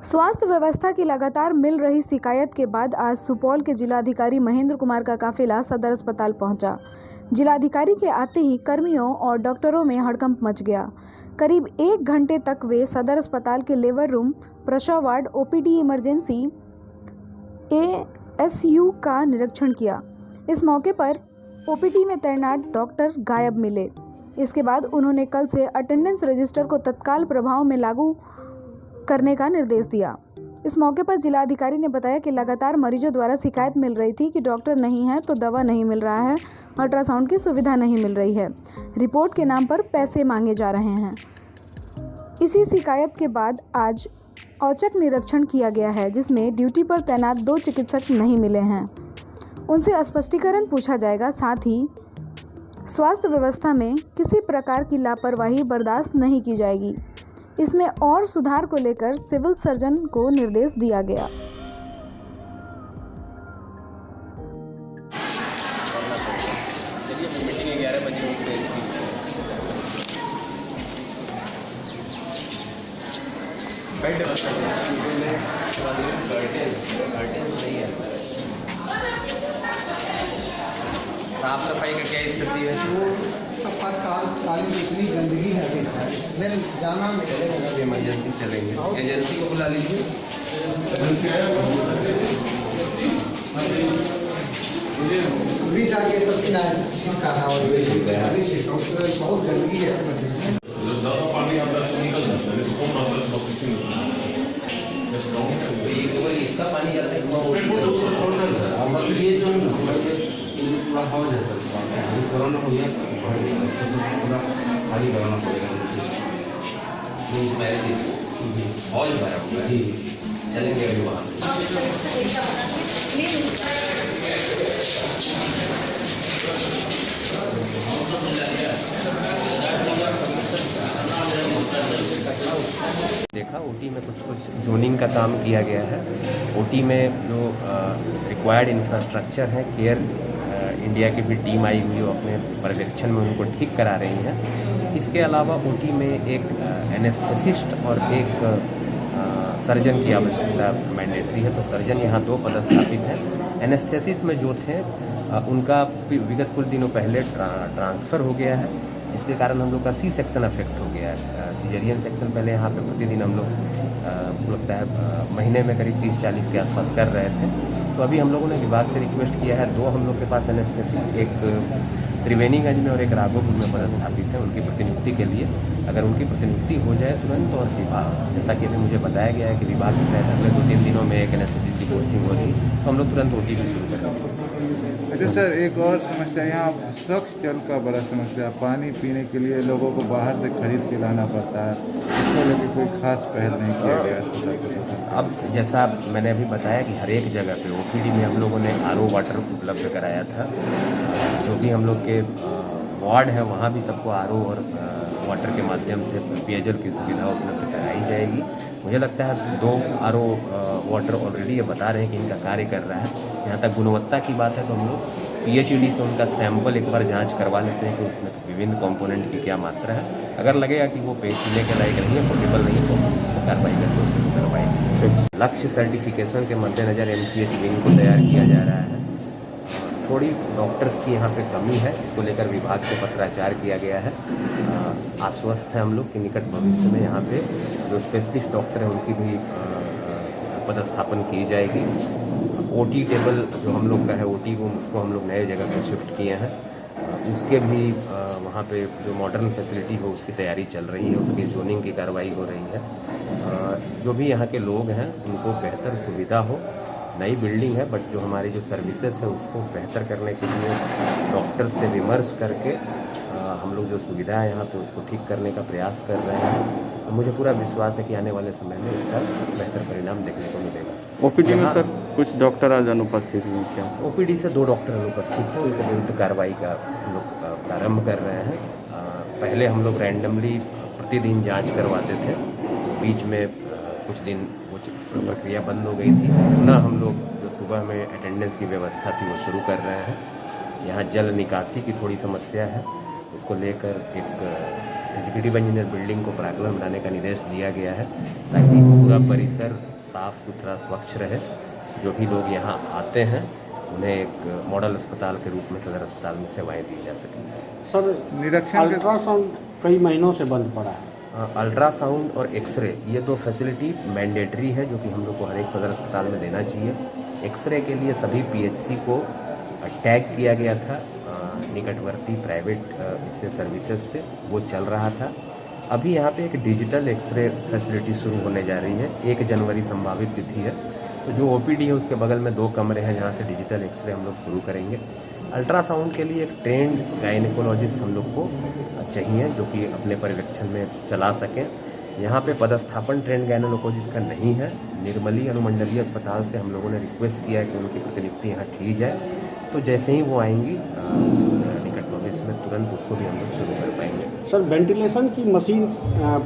स्वास्थ्य व्यवस्था की लगातार मिल रही शिकायत के बाद आज सुपौल के जिलाधिकारी महेंद्र कुमार का काफिला सदर अस्पताल पहुंचा। जिलाधिकारी के आते ही कर्मियों और डॉक्टरों में हड़कंप मच गया। करीब 1 घंटे तक वे सदर अस्पताल के लेबर रूम, प्रसव वार्ड, ओपीडी, इमरजेंसी, एएसयू का निरीक्षण किया। इस मौके पर ओपीडी में तैनात डॉक्टर गायब मिले। इसके बाद उन्होंने कल से अटेंडेंस रजिस्टर को तत्काल प्रभाव में लागू करने का निर्देश दिया। इस मौके पर जिलाधिकारी ने बताया कि लगातार मरीजों द्वारा शिकायत मिल रही थी कि डॉक्टर नहीं है तो दवा नहीं मिल रहा है, अल्ट्रासाउंड की सुविधा नहीं मिल रही है, रिपोर्ट के नाम पर पैसे मांगे जा रहे हैं। इसी शिकायत के बाद आज औचक निरीक्षण किया गया है, जिसमें ड्यूटी पर तैनात 2 चिकित्सक नहीं मिले हैं। उनसे स्पष्टीकरण पूछा जाएगा। साथ ही स्वास्थ्य व्यवस्था में किसी प्रकार की लापरवाही बर्दाश्त नहीं की जाएगी। इसमें और सुधार को लेकर सिविल सर्जन को निर्देश दिया गया। साफ सफाई का क्या स्थिति है? आपातकालीन इतनी गंदगी है मेरे जाना में चलेगा। इमरजेंसी चलेंगे, एजेंसी को बुला लीजिए। अभी जाके सबकी ना ठीक कर रहा और बहुत गंदगी है इमरजेंसी। पानी निकल जाता है तो कौन इसका पानी जाता है कोरोना हो गया पूरा खाली कराना पड़ेगा। जी चलेंगे अभी वहाँ देखा। ओटी में कुछ जोनिंग का काम किया गया है। ओटी में जो रिक्वायर्ड इंफ्रास्ट्रक्चर है, केयर इंडिया की भी टीम आई हुई है, अपने पर्यवेक्षण में उनको ठीक करा रही हैं। इसके अलावा ओटी में एक एनेस्थेसिस्ट और एक सर्जन की आवश्यकता मैंडेटरी है, तो सर्जन यहाँ 2 पदस्थापित हैं। एनेस्थेसिस्ट में जो थे उनका विगत कुछ दिनों पहले ट्रांसफ़र हो गया है, जिसके कारण हम लोग का सी सेक्शन अफेक्ट हो गया है। सिजेरियन सेक्शन पहले यहाँ पे प्रतिदिन हम लोग लगता है महीने में करीब 30-40 के आसपास कर रहे थे। तो अभी हम लोगों ने विभाग से रिक्वेस्ट किया है, 2 हम लोग के पास एनेस्थेसिस्ट, एक त्रिवेणीगंज में और एक राघोपुर में पदस्थापित है, उनकी प्रतिनियुक्ति के लिए। अगर उनकी प्रतिनियुक्ति हो जाए तुरंत, और विभाग जैसा कि अभी मुझे बताया गया है कि विभाग से शायद अगले 2-3 दिनों में एक एनेस्थेसिस्ट की पोस्टिंग हो रही, तो हम लोग तुरंत ओटी भी शुरू करेंगे। अच्छा सर, एक और समस्या यहाँ स्वच्छ जल का बड़ा समस्या, पानी पीने के लिए लोगों को बाहर से खरीद के लाना पड़ता है, इसको लेकर कोई खास पहल नहीं किया गया अस्पताल। अब जैसा मैंने अभी बताया कि हर एक जगह पे ओपीडी में हम लोगों ने आरओ वाटर उपलब्ध कराया था। जो भी हम लोग के वार्ड है वहाँ भी सबको आरओ और वाटर के माध्यम से पेयजल की सुविधा उपलब्ध कराई जाएगी। मुझे लगता है 2 आरओ वाटर ऑलरेडी ये बता रहे हैं कि इनका कार्य कर रहा है। यहाँ तक गुणवत्ता की बात है तो हम लोग पीएचईडी से उनका सैंपल एक बार जांच करवा लेते हैं कि उसमें विभिन्न कंपोनेंट की क्या मात्रा है। अगर लगेगा कि वो पीने के लायक नहीं है, पोर्टेबल नहीं है, तो कार्रवाई करके उसको करवाएंगे। लक्ष्य सर्टिफिकेशन के मद्देनज़र एमसीएच विंग को तैयार किया जा रहा है। थोड़ी डॉक्टर्स की यहाँ पे कमी है, इसको लेकर विभाग से पत्राचार किया गया है। आश्वस्त है हम लोग कि निकट भविष्य में यहाँ पे जो स्पेशलिस्ट डॉक्टर हैं उनकी भी पदस्थापन की जाएगी। ओटी टेबल जो हम लोग का है, ओटी को उसको हम लोग नए जगह पर शिफ्ट किए हैं, उसके भी वहाँ पे जो मॉडर्न फैसिलिटी हो उसकी तैयारी चल रही है, उसकी जोनिंग की कार्रवाई हो रही है। जो भी यहाँ के लोग हैं उनको बेहतर सुविधा हो। नई बिल्डिंग है, बट जो हमारी जो सर्विसेज है उसको बेहतर करने के लिए डॉक्टर से विमर्श करके हम लोग जो सुविधा है यहाँ पे उसको ठीक करने का प्रयास कर रहे हैं। तो मुझे पूरा विश्वास है कि आने वाले समय में इसका बेहतर परिणाम देखने को मिलेगा। ओपीडी में सर कुछ डॉक्टर आज अनुपस्थित हुए क्या? ओपीडी से 2 डॉक्टर अनुपस्थित हैं, उनके विरुद्ध कार्रवाई का हम लोग प्रारंभ कर रहे हैं। पहले हम लोग रैंडमली प्रतिदिन जाँच करवाते थे, बीच में कुछ दिन वो प्रक्रिया बंद हो गई थी। पुनः हम लोग जो सुबह में अटेंडेंस की व्यवस्था थी वो शुरू कर रहे हैं। यहाँ जल निकासी की थोड़ी समस्या है, उसको लेकर एक एग्जीक्यूटिव इंजीनियर बिल्डिंग को प्रागलन बनाने का निर्देश दिया गया है, ताकि पूरा परिसर साफ़ सुथरा स्वच्छ रहे। जो भी लोग यहाँ आते हैं उन्हें एक मॉडल अस्पताल के रूप में सदर अस्पताल में सेवाएं दी जा सकें। सर निरीक्षण के अल्ट्रासाउंड कई महीनों से बंद पड़ा है। अल्ट्रासाउंड और एक्सरे ये दो फैसिलिटी मैंडेटरी है जो कि हम लोग को हर एक सदर अस्पताल में देना चाहिए। एक्सरे के लिए सभी पीएचसी को टैग किया गया था निकटवर्ती प्राइवेट इससे सर्विसेज से, वो चल रहा था। अभी यहाँ पे एक डिजिटल एक्सरे फैसिलिटी शुरू होने जा रही है, 1 जनवरी संभावित तिथि है। तो जो ओपीडी है उसके बगल में 2 कमरे हैं जहाँ से डिजिटल एक्सरे हम लोग शुरू करेंगे। अल्ट्रासाउंड के लिए एक ट्रेंड गायनेकोलॉजिस्ट हम लोग को चाहिए जो कि अपने पर्यवेक्षण में चला सकें। यहाँ पे पदस्थापन ट्रेंड गायनेकोलॉजिस्ट का नहीं है। निर्मली अनुमंडलीय अस्पताल से हम लोगों ने रिक्वेस्ट किया है कि उनकी प्रतिनियुक्ति यहाँ की जाए, तो जैसे ही वो आएंगी निकट भविष्य में तुरंत उसको भी हम लोग शुरू कर पाएंगे। सर वेंटिलेशन की मशीन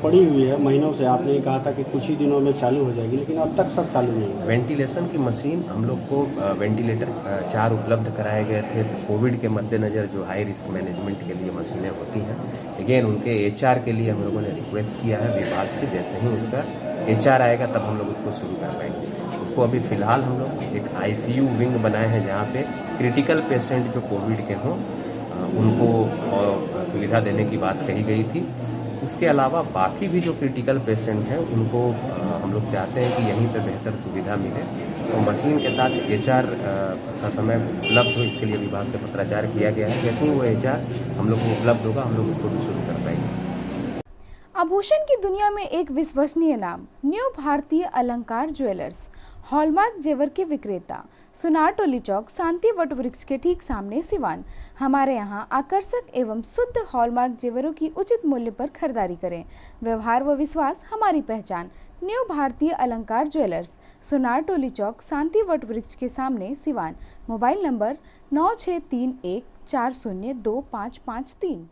पड़ी हुई है महीनों से, आपने कहा था कि कुछ ही दिनों में चालू हो जाएगी, लेकिन अब तक सब चालू नहीं है। वेंटिलेशन की मशीन हम लोग को वेंटिलेटर 4 उपलब्ध कराए गए थे। कोविड के मद्देनज़र जो हाई रिस्क मैनेजमेंट के लिए मशीनें होती हैं, अगेन उनके HR के लिए हम लोगों ने रिक्वेस्ट किया है विभाग से, जैसे ही उसका HR आएगा तब हम लोग उसको शुरू कर पाएंगे। उसको अभी फ़िलहाल हम लोग एक ICU विंग बनाए हैं जहाँ पे क्रिटिकल पेशेंट जो कोविड के हों उनको सुविधा देने की बात कही गई थी। उसके अलावा बाकी भी जो क्रिटिकल पेशेंट हैं उनको हम लोग चाहते हैं कि यहीं पे बेहतर सुविधा मिले, तो मशीन के साथ HR का समय उपलब्ध हो इसके लिए विभाग से पत्राचार किया गया है। जैसे ही वो HR हम लोग को उपलब्ध होगा हम लोग उसको भी शुरू कर पाएंगे। आभूषण की दुनिया में एक विश्वसनीय नाम, न्यू भारतीय अलंकार ज्वेलर्स, हॉलमार्क जेवर के विक्रेता, सुनार टोली चौक, शांति वट वृक्ष के ठीक सामने सिवान। हमारे यहाँ आकर्षक एवं शुद्ध हॉलमार्क जेवरों की उचित मूल्य पर खरीदारी करें। व्यवहार व विश्वास हमारी पहचान। न्यू भारतीय अलंकार ज्वेलर्स, सुनार टोली चौक, शांति वट वृक्ष के सामने सिवान। Mobile number 9631402553।